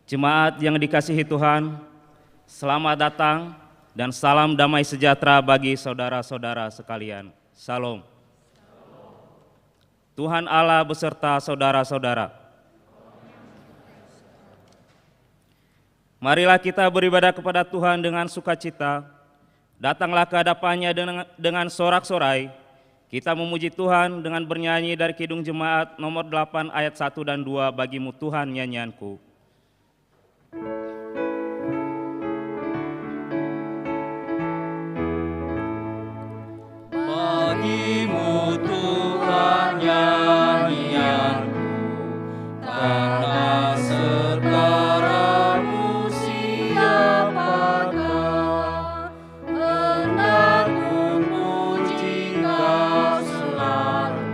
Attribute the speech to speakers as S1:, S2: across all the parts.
S1: Jemaat yang dikasihi Tuhan, selamat datang dan salam damai sejahtera bagi saudara-saudara sekalian. Salam. Tuhan Allah beserta saudara-saudara. Marilah kita beribadah kepada Tuhan dengan sukacita. Datanglah ke hadapannya dengan sorak-sorai. Kita memuji Tuhan dengan bernyanyi dari Kidung Jemaat nomor 8 ayat 1 dan 2, bagimu Tuhan nyanyianku.
S2: Bagimu Tuhan nyanyianku, karena sekarangmu siapakah, hendak memuji Kau selalu,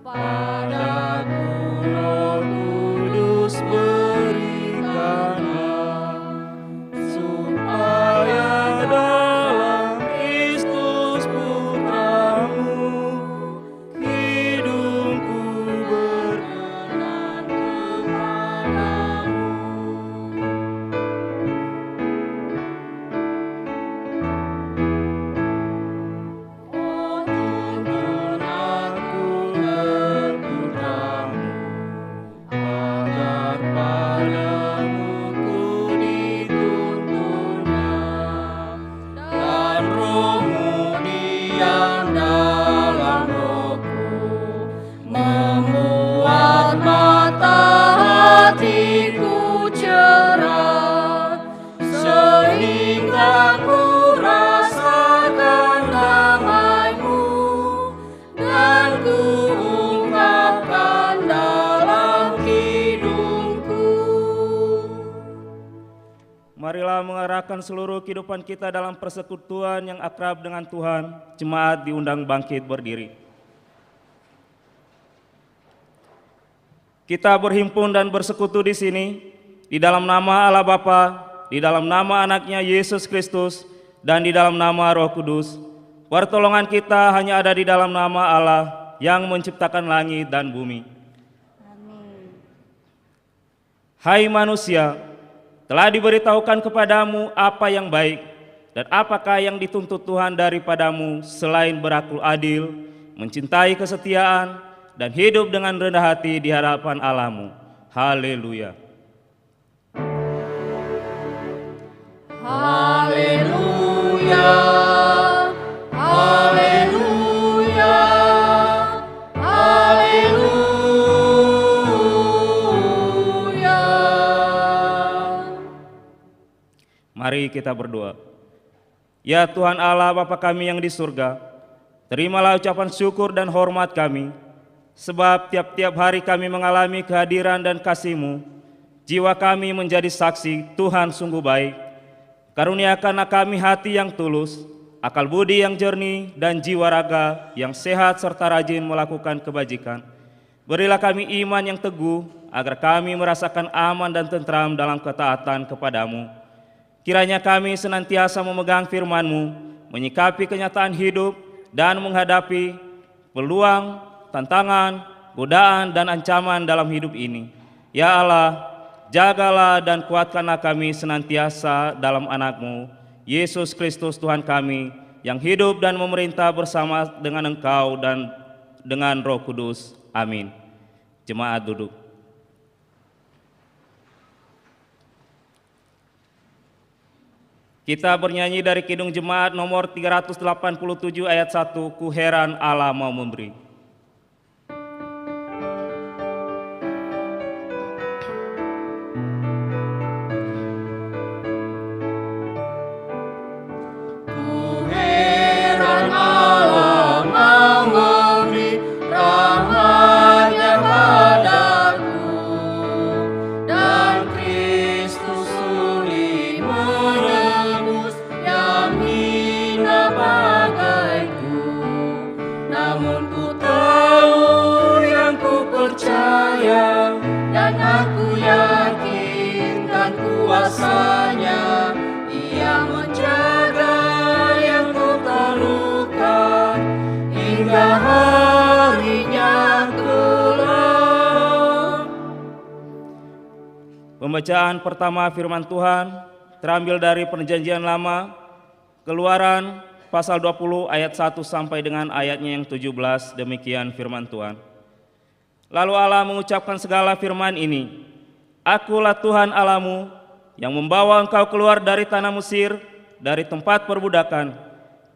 S2: padaku Roh Kudus berikanlah, supaya dalam Kristus Putramu hidupku berkenan kepadamu. Oh, tuntun aku berputarmu, agar padamu ku dituntunnya, dan Roh-Mu diam dalam rohku, membuat mata hatiku cerah, sehingga ku rasakan damai-Mu, dan ku ungkapkan dalam kidungku.
S1: Marilah mengarahkan seluruh kehidupan kita dalam persekutuan yang akrab dengan Tuhan. Jemaat diundang bangkit berdiri. Kita berhimpun dan bersekutu di sini di dalam nama Allah Bapa, di dalam nama Anaknya Yesus Kristus, dan di dalam nama Roh Kudus. Pertolongan kita hanya ada di dalam nama Allah yang menciptakan langit dan bumi. Hai manusia, telah diberitahukan kepadamu apa yang baik, dan apakah yang dituntut Tuhan daripadamu selain berakul adil, mencintai kesetiaan, dan hidup dengan rendah hati di hadapan Allah-Mu. Haleluya.
S2: Haleluya, haleluya, haleluya.
S1: Mari kita berdoa. Ya Tuhan Allah Bapa kami yang di surga, terimalah ucapan syukur dan hormat kami, sebab tiap-tiap hari kami mengalami kehadiran dan kasih-Mu. Jiwa kami menjadi saksi Tuhan sungguh baik. Karuniakanlah kami hati yang tulus, akal budi yang jernih, dan jiwa raga yang sehat serta rajin melakukan kebajikan. Berilah kami iman yang teguh, agar kami merasakan aman dan tentram dalam ketaatan kepadamu. Kiranya kami senantiasa memegang firman-Mu, menyikapi kenyataan hidup, dan menghadapi peluang, tantangan, godaan, dan ancaman dalam hidup ini. Ya Allah, jagalah dan kuatkanlah kami senantiasa dalam Anak-Mu, Yesus Kristus Tuhan kami, yang hidup dan memerintah bersama dengan Engkau dan dengan Roh Kudus. Amin. Jemaat duduk. Kita bernyanyi dari Kidung Jemaat nomor 387 ayat 1, ku heran Allah mau memberi.
S2: Ku heran Allah mau memberi rahmat-Nya padaku, dan Kristus sudi menebus yang hina bagaiku. Namun ku
S1: Pembacaan pertama firman Tuhan terambil dari Perjanjian Lama, Keluaran pasal 20 ayat 1 sampai dengan ayatnya yang 17, demikian firman Tuhan. Lalu Allah mengucapkan segala firman ini, Akulah Tuhan Allahmu yang membawa engkau keluar dari tanah Mesir, dari tempat perbudakan.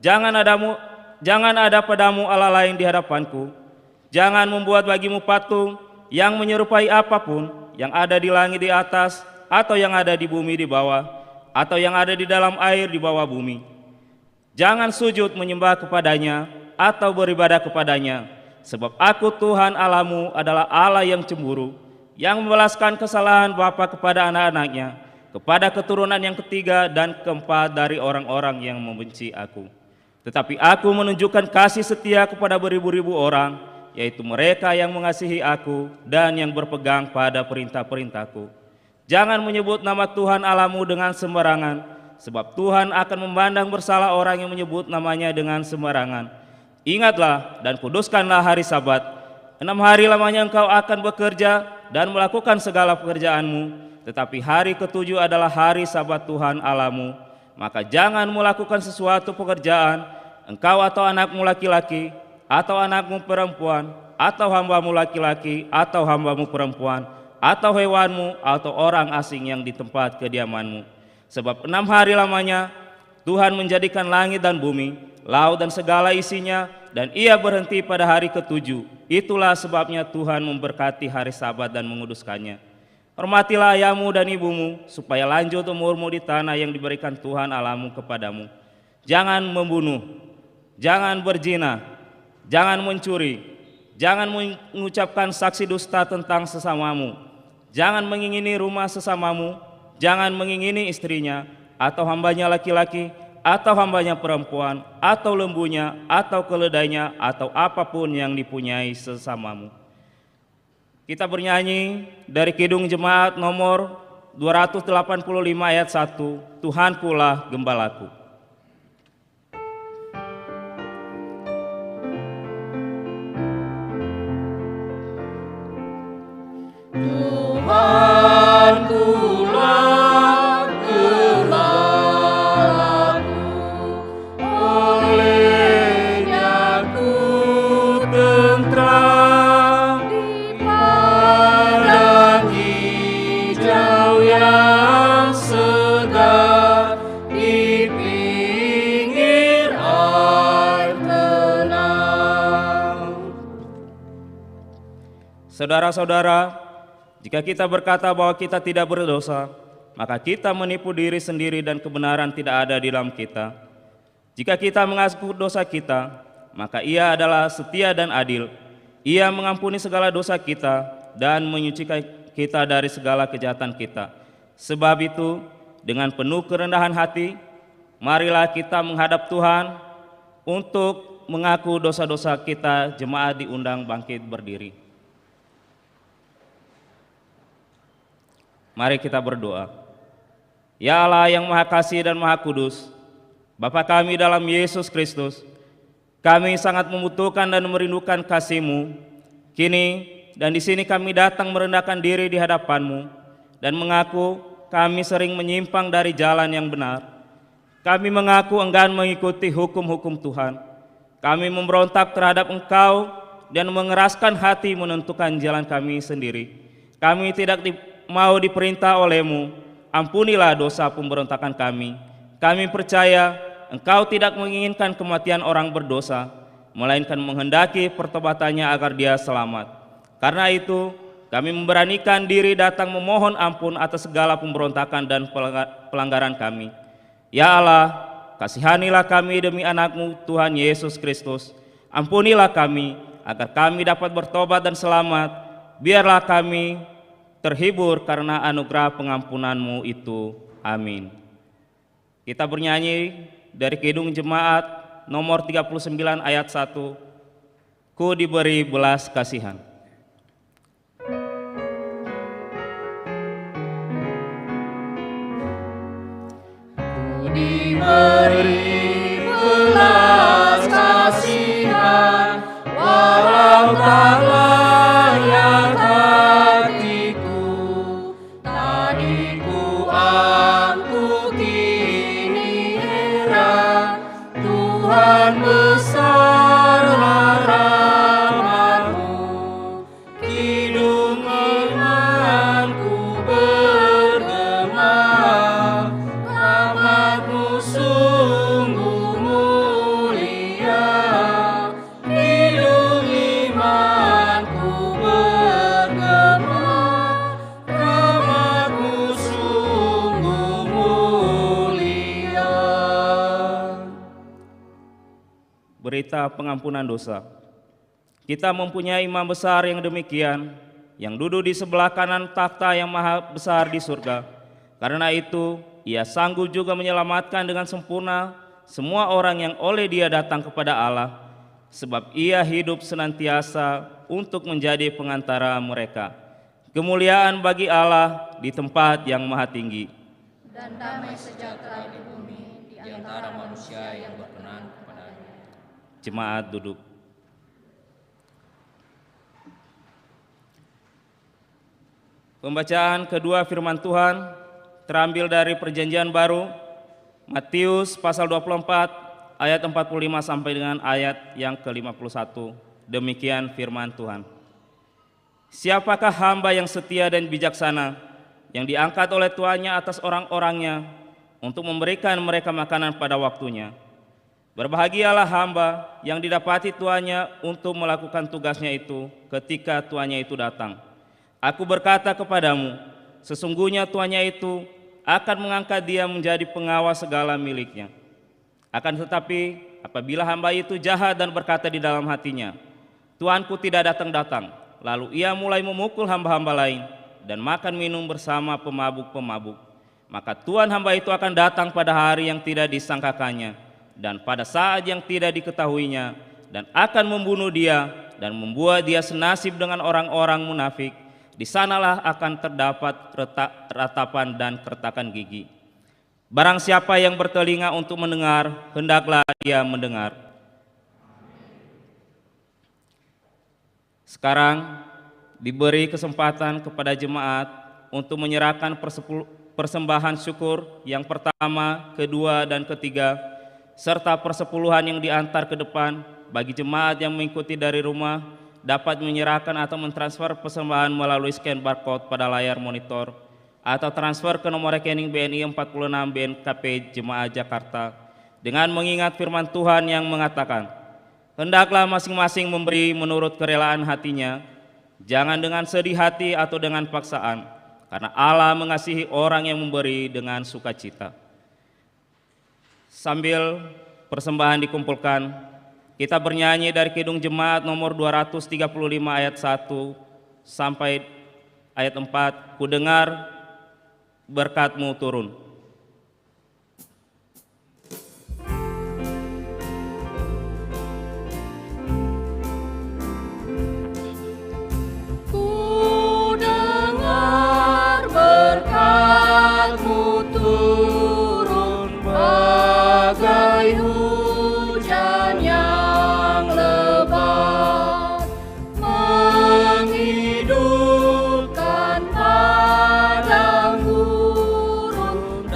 S1: Jangan ada padamu Allah lain di hadapanku. Jangan membuat bagimu patung yang menyerupai apapun yang ada di langit di atas, atau yang ada di bumi di bawah, atau yang ada di dalam air di bawah bumi. Jangan sujud menyembah kepadanya atau beribadah kepadanya, sebab Aku Tuhan Allahmu adalah Allah yang cemburu, yang membalaskan kesalahan bapa kepada anak-anaknya, kepada keturunan yang ketiga dan keempat dari orang-orang yang membenci Aku. Tetapi Aku menunjukkan kasih setia kepada beribu-ribu orang, yaitu mereka yang mengasihi Aku dan yang berpegang pada perintah-perintah-Ku. Jangan menyebut nama Tuhan Allahmu dengan sembarangan, sebab Tuhan akan memandang bersalah orang yang menyebut namanya dengan sembarangan. Ingatlah dan kuduskanlah hari Sabat. 6 hari lamanya engkau akan bekerja dan melakukan segala pekerjaanmu, tetapi hari ketujuh adalah hari Sabat Tuhan Allahmu. Maka jangan melakukan sesuatu pekerjaan, engkau atau anakmu laki-laki, atau anakmu perempuan, atau hambamu laki-laki, atau hambamu perempuan, atau hewanmu, atau orang asing yang di tempat kediamanmu. Sebab 6 hari lamanya Tuhan menjadikan langit dan bumi, laut dan segala isinya, dan Ia berhenti pada hari ketujuh. Itulah sebabnya Tuhan memberkati hari Sabat dan menguduskannya. Hormatilah ayahmu dan ibumu, supaya lanjut umurmu di tanah yang diberikan Tuhan Allahmu kepadamu. Jangan membunuh, jangan berzina, jangan mencuri, jangan mengucapkan saksi dusta tentang sesamamu, jangan mengingini rumah sesamamu, jangan mengingini istrinya, atau hambanya laki-laki, atau hambanya perempuan, atau lembunya, atau keledainya, atau apapun yang dipunyai sesamamu. Kita bernyanyi dari Kidung Jemaat nomor 285 ayat 1, Tuhankulah Gembalaku.
S2: Tuhankulah gembalaku, olehnya ku tentram di padang hijau yang segar, di pinggir air tenang.
S1: Saudara-saudara, jika kita berkata bahwa kita tidak berdosa, maka kita menipu diri sendiri dan kebenaran tidak ada di dalam kita. Jika kita mengaku dosa kita, maka Ia adalah setia dan adil. Ia mengampuni segala dosa kita dan menyucikan kita dari segala kejahatan kita. Sebab itu, dengan penuh kerendahan hati, marilah kita menghadap Tuhan untuk mengaku dosa-dosa kita. Jemaat diundang bangkit berdiri. Mari kita berdoa. Ya Allah yang Maha Kasih dan Maha Kudus, Bapa kami dalam Yesus Kristus, kami sangat membutuhkan dan merindukan kasih-Mu. Kini dan di sini kami datang merendahkan diri di hadapan-Mu dan mengaku kami sering menyimpang dari jalan yang benar. Kami mengaku enggan mengikuti hukum-hukum Tuhan. Kami memberontak terhadap Engkau dan mengeraskan hati menentukan jalan kami sendiri. Kami tidak mau diperintah oleh-Mu, ampunilah dosa pemberontakan kami. Kami percaya Engkau tidak menginginkan kematian orang berdosa, melainkan menghendaki pertobatannya agar dia selamat. Karena itu, kami memberanikan diri datang memohon ampun atas segala pemberontakan dan pelanggaran kami. Ya Allah, kasihanilah kami demi anak-Mu Tuhan Yesus Kristus. Ampunilah kami, agar kami dapat bertobat dan selamat. Biarlah kami terhibur karena anugerah pengampunan-Mu itu. Amin. Kita bernyanyi dari Kidung Jemaat nomor 39 ayat 1, Ku diberi belas kasihan.
S2: Ku diberi belas kasihan, walau tak layak hatiku, tak Tuhan, besarlah rahmat-Mu. Kidung imanku bergema, rahmat-Mu sungguh mulia. Kidung imanku bergema, rahmat-Mu sungguh mulia.
S1: Berita pengampunan dosa. Kita mempunyai imam besar yang demikian, yang duduk di sebelah kanan takhta yang maha besar di surga. Karena itu, ia sanggup juga menyelamatkan dengan sempurna semua orang yang oleh dia datang kepada Allah, sebab ia hidup senantiasa untuk menjadi pengantara mereka. Kemuliaan bagi Allah di tempat yang maha tinggi.
S2: Dan damai sejahtera di bumi di antara manusia yang berkenan kepadanya.
S1: Jemaat duduk. Pembacaan kedua firman Tuhan terambil dari Perjanjian Baru, Matius pasal 24 ayat 45 sampai dengan ayat yang ke-51. Demikian firman Tuhan. Siapakah hamba yang setia dan bijaksana, yang diangkat oleh tuannya atas orang-orangnya untuk memberikan mereka makanan pada waktunya? Berbahagialah hamba yang didapati tuannya untuk melakukan tugasnya itu ketika tuannya itu datang. Aku berkata kepadamu, sesungguhnya tuannya itu akan mengangkat dia menjadi pengawas segala miliknya. Akan tetapi apabila hamba itu jahat dan berkata di dalam hatinya, Tuanku tidak datang-datang, lalu ia mulai memukul hamba-hamba lain dan makan minum bersama pemabuk-pemabuk, maka Tuan hamba itu akan datang pada hari yang tidak disangkakannya dan pada saat yang tidak diketahuinya, dan akan membunuh dia dan membuat dia senasib dengan orang-orang munafik. Di sanalah akan terdapat ratapan dan kertakan gigi. Barang siapa yang bertelinga untuk mendengar, hendaklah dia mendengar. Sekarang diberi kesempatan kepada jemaat untuk menyerahkan persembahan syukur yang pertama, kedua, dan ketiga, serta persepuluhan yang diantar ke depan. Bagi jemaat yang mengikuti dari rumah, dapat menyerahkan atau mentransfer persembahan melalui scan barcode pada layar monitor atau transfer ke nomor rekening BNI 46 BNKP Jemaat Jakarta dengan mengingat firman Tuhan yang mengatakan, hendaklah masing-masing memberi menurut kerelaan hatinya, jangan dengan sedih hati atau dengan paksaan, karena Allah mengasihi orang yang memberi dengan sukacita. Sambil persembahan dikumpulkan, kita bernyanyi dari Kidung Jemaat nomor 235 ayat 1 sampai ayat 4, ku dengar berkat-Mu turun.
S2: Ku dengar berkat-Mu turun bagai hujan yang lebat, menghidupkan padang gurun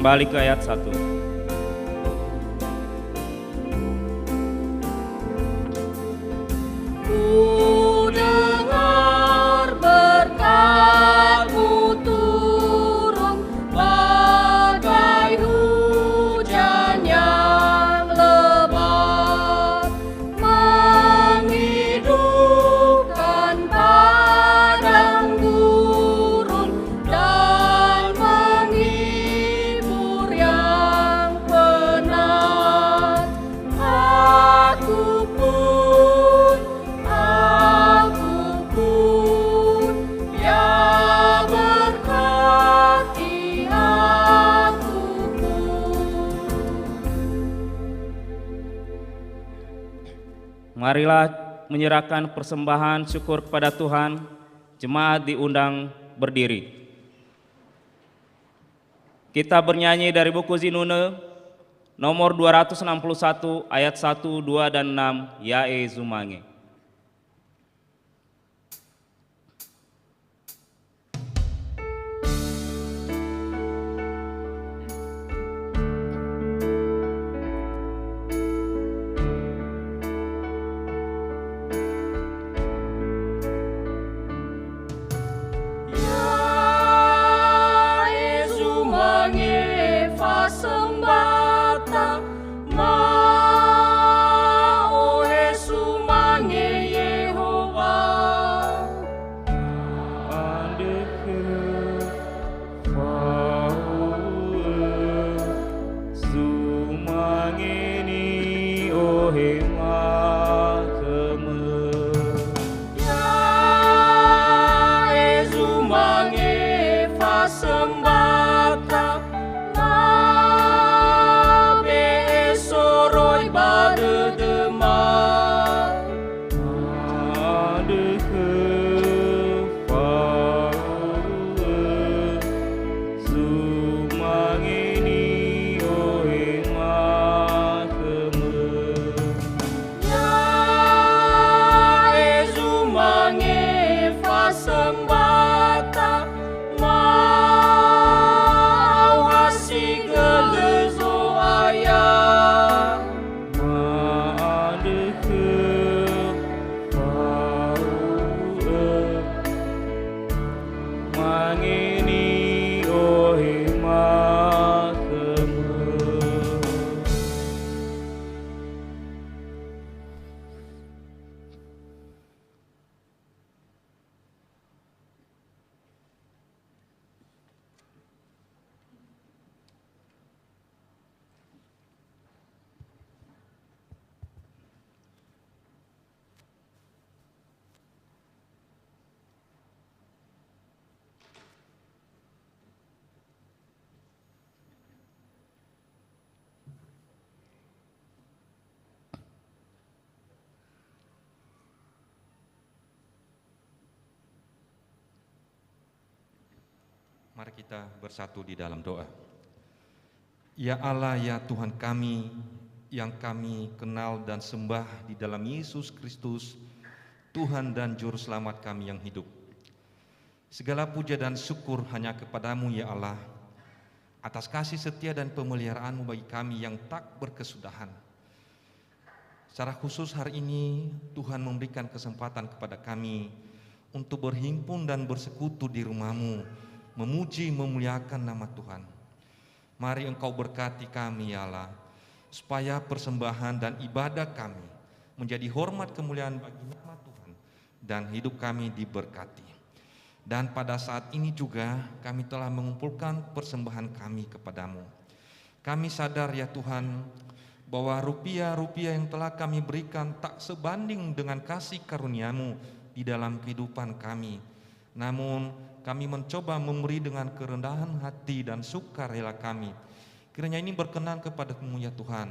S1: kembali ke ayat 1.
S2: Ku dengar berkat-Mu turun bagai hujan yang lebat, menghidupkan padang gurun dan menghibur yang penat. Aku pun, ya berkati aku pun.
S1: Marilah menyerahkan persembahan syukur kepada Tuhan. Jemaat diundang berdiri. Kita bernyanyi dari buku Zinune nomor 261 ayat 1, 2, dan 6, Yae Zumange.
S2: Yae Zumange fa sembata Ohe Zumange Yehova.
S1: Andeke faue Zumangeni ohe makeme.
S2: Yae Zumange fa sembata be soroi badedemang.
S1: Andeke faue Zumangeni ohe makeme.
S2: Yae Zumange fa sembata hasi gelezo ayah.
S1: Andeke faue mangeni ohe makeme.
S3: Mari kita bersatu di dalam doa. Ya Allah, ya Tuhan kami, yang kami kenal dan sembah di dalam Yesus Kristus, Tuhan dan Juru Selamat kami yang hidup. Segala puja dan syukur hanya kepadamu ya Allah, atas kasih setia dan pemeliharaanmu bagi kami yang tak berkesudahan. Secara khusus hari ini Tuhan memberikan kesempatan kepada kami untuk berhimpun dan bersekutu di rumah-Mu, memuji memuliakan nama Tuhan. Mari Engkau berkati kami ya Allah, supaya persembahan dan ibadah kami menjadi hormat kemuliaan bagi nama Tuhan dan hidup kami diberkati. Dan pada saat ini juga kami telah mengumpulkan persembahan kami kepadamu. Kami sadar ya Tuhan, bahwa rupiah-rupiah yang telah kami berikan tak sebanding dengan kasih karunia-Mu di dalam kehidupan kami. Namun kami mencoba memberi dengan kerendahan hati dan sukarela kami. Kiranya ini berkenan kepada-Mu ya Tuhan,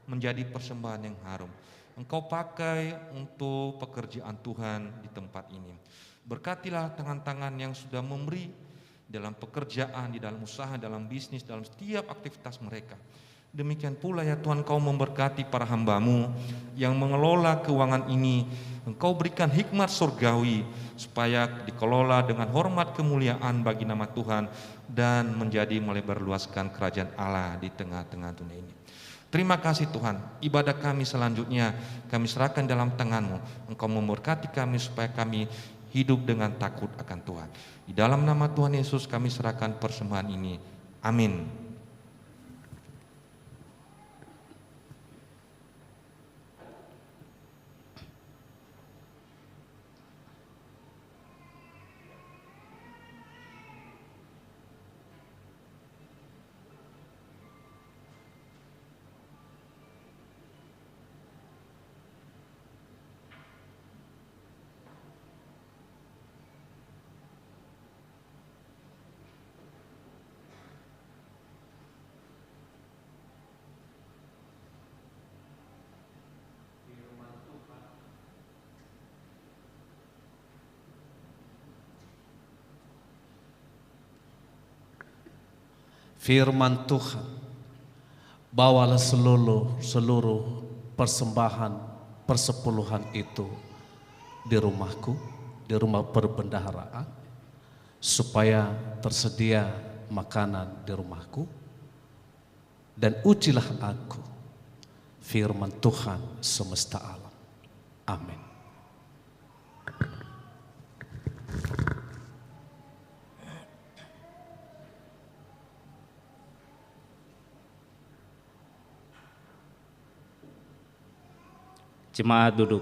S3: menjadi persembahan yang harum. Engkau pakai untuk pekerjaan Tuhan di tempat ini. Berkatilah tangan-tangan yang sudah memberi dalam pekerjaan, di dalam usaha, dalam bisnis, dalam setiap aktivitas mereka. Demikian pula ya Tuhan, Kau memberkati para hamba-Mu yang mengelola keuangan ini. Engkau berikan hikmat surgawi supaya dikelola dengan hormat kemuliaan bagi nama Tuhan dan menjadi melebarluaskan kerajaan Allah di tengah-tengah dunia ini. Terima kasih Tuhan, ibadah kami selanjutnya kami serahkan dalam tangan-Mu. Engkau memberkati kami supaya kami hidup dengan takut akan Tuhan. Di dalam nama Tuhan Yesus kami serahkan persembahan ini. Amin.
S4: Firman Tuhan, bawalah seluruh persembahan persepuluhan itu di rumahku, di rumah perbendaharaan, supaya tersedia makanan di rumahku, dan ujilah aku, firman Tuhan semesta alam. Amin.
S1: Jemaat duduk.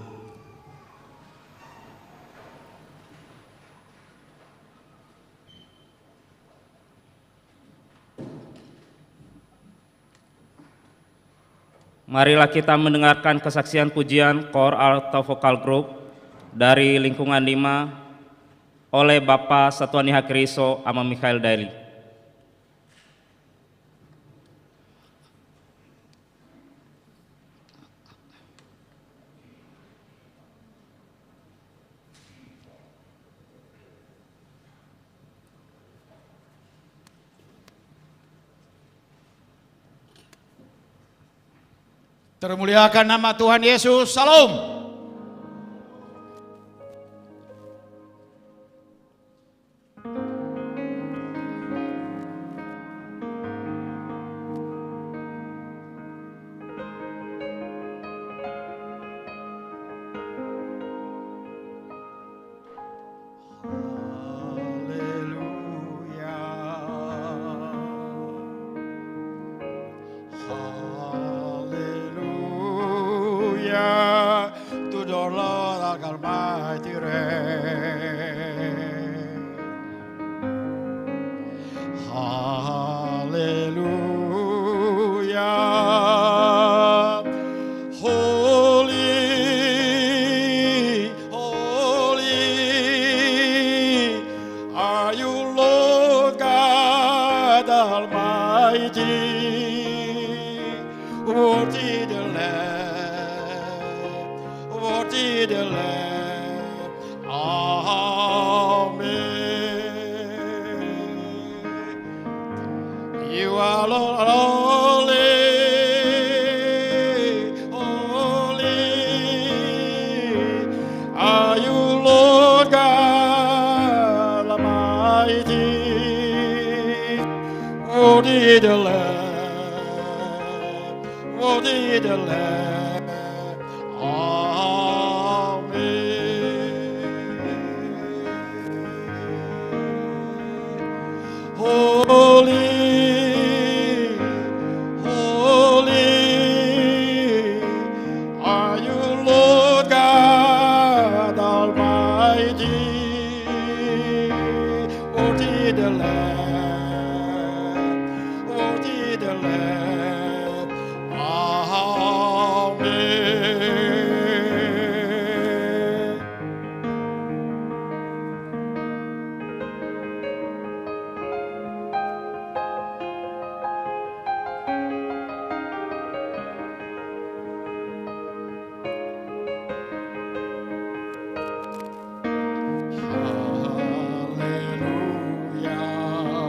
S1: Marilah kita mendengarkan kesaksian pujian Kor Alto Vokal Group dari lingkungan 5 oleh Bapak Satuani Hakriso Ama Mikhail Daily.
S5: Termuliakan nama Tuhan Yesus. Salam. To the Lord our Almighty reign. Hallelujah. Holy, holy are you, Lord God Almighty. Worthy the Lamb, worthy the Lamb. Amen. You are Lord, holy, holy are you, Lord God Almighty. Worthy the Lamb, worthy the Lamb. Holy, holy are you, Lord God Almighty. Worthy the Lamb, worthy the Lamb. Amen. Hallelujah.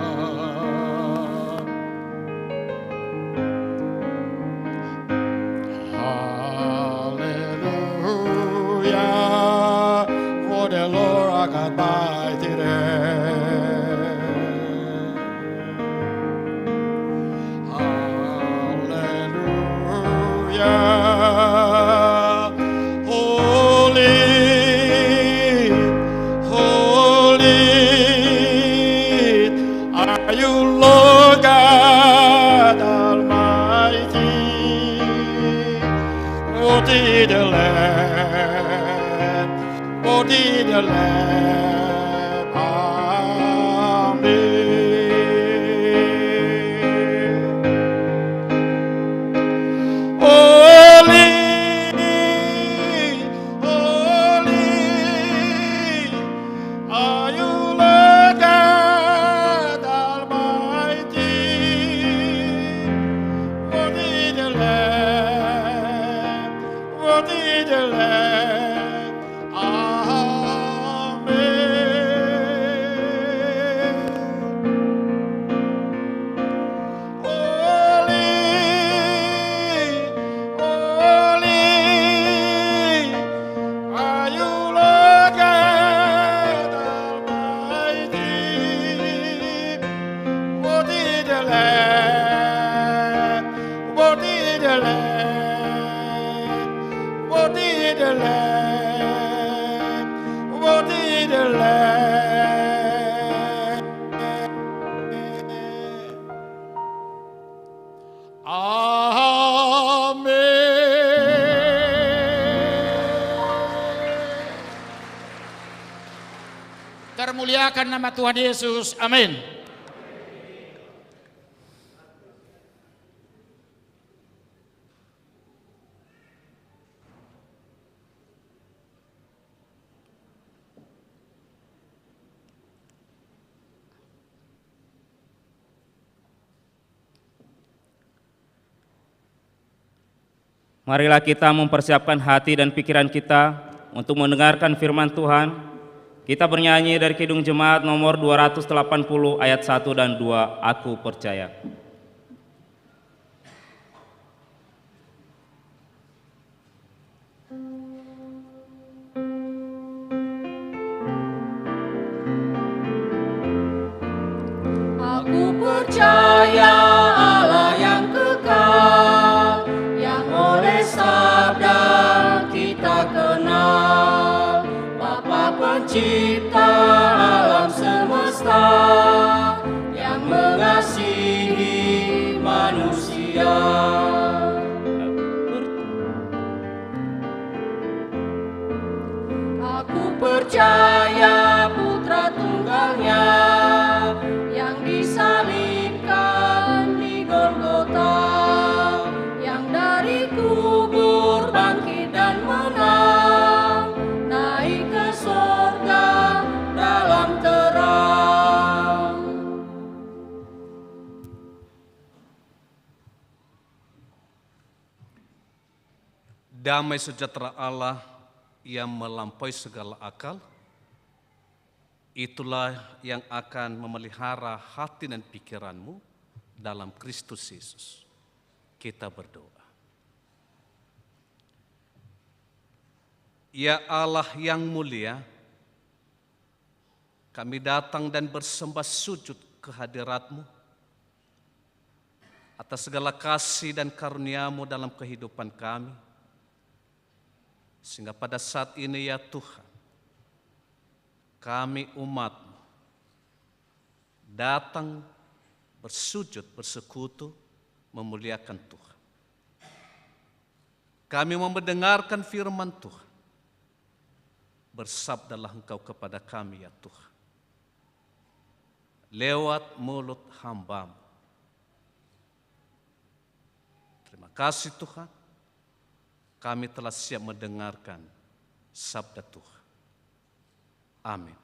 S5: indeed are you, Lord God Almighty. Worthy the Lamb, worthy the Lamb. Amen. Holy, holy are you, Lord God Almighty. Worthy the Lamb, worthy the Lamb. Amen. Holy, holy are you, Lord God Almighty. Worthy the Lamb, worthy the Lamb, worthy the Lamb, worthy the Lamb. Amin.
S6: Termuliakan nama Tuhan Yesus. Amin.
S1: Marilah kita mempersiapkan hati dan pikiran kita untuk mendengarkan firman Tuhan. Kita bernyanyi dari Kidung Jemaat nomor 280 ayat 1 dan 2, Aku Percaya.
S2: Aku percaya Allah yang kekal, yang oleh sabda kita kenal, Bapa pencipta alam semesta, yang mengasihi manusia. Aku percaya Putra Tunggalnya yang disalibkan di Golgota, yang dari kubur bangkit dan menang, naik ke sorga dalam terang.
S4: Damai sejahtera Allah yang melampaui segala akal, itulah yang akan memelihara hati dan pikiranmu dalam Kristus Yesus. Kita berdoa. Ya Allah yang mulia, kami datang dan bersembah sujud ke hadirat-Mu atas segala kasih dan karunia-Mu dalam kehidupan kami. Sehingga pada saat ini ya Tuhan, kami umat-Mu datang bersujud, bersekutu, memuliakan Tuhan. Kami mau mendengarkan firman Tuhan. Bersabdalah Engkau kepada kami ya Tuhan, lewat mulut hamba-Mu. Terima kasih Tuhan, kami telah siap mendengarkan sabda Tuhan. Amin.